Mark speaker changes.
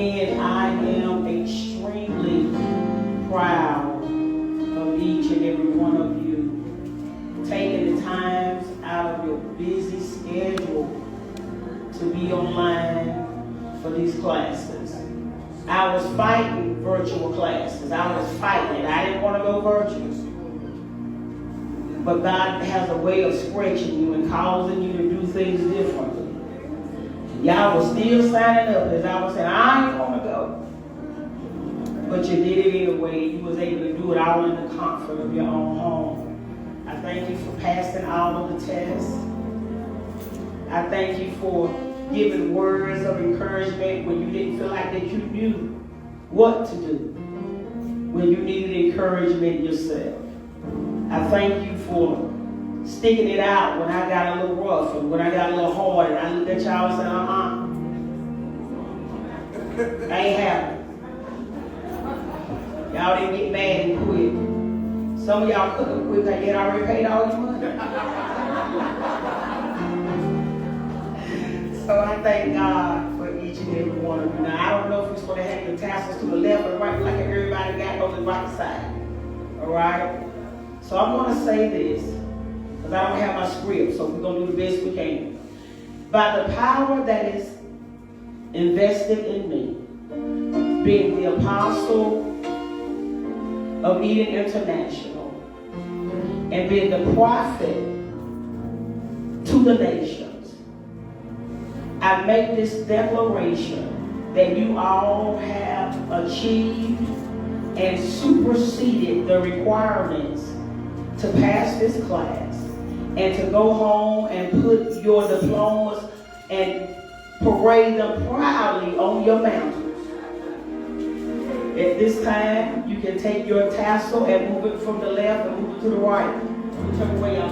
Speaker 1: again, I am extremely proud of each and every one of you taking the times out of your busy schedule to be online for these classes. I was fighting virtual classes. I was fighting. I didn't want to go virtual. But God has a way of stretching you and causing you to do things differently. Y'all were still signing up as I was saying, I ain't gonna go. But you did it anyway. You was able to do it all in the comfort of your own home. I thank you for passing all of the tests. I thank you for giving words of encouragement when you didn't feel like that you knew what to do, when you needed encouragement yourself. I thank you for sticking it out when I got a little rough and when I got a little hard and I looked at y'all and said, I ain't having it. Y'all didn't get mad and quit. Some of y'all could have quit because you had already paid all your money. So I thank God for each and every one of you. Now, I don't know if we're supposed to have the tassels to the left or right like everybody got on the right side. All right? So I'm going to say this, because I don't have my script, so we're going to do the best we can. By the power that is invested in me, being the apostle of Eden International, and being the prophet to the nations, I make this declaration that you all have achieved and superseded the requirements to pass this class and to go home and put your diplomas and parade them proudly on your mantles. At this time, you can take your tassel and move it from the left and move it to the right, whichever way y'all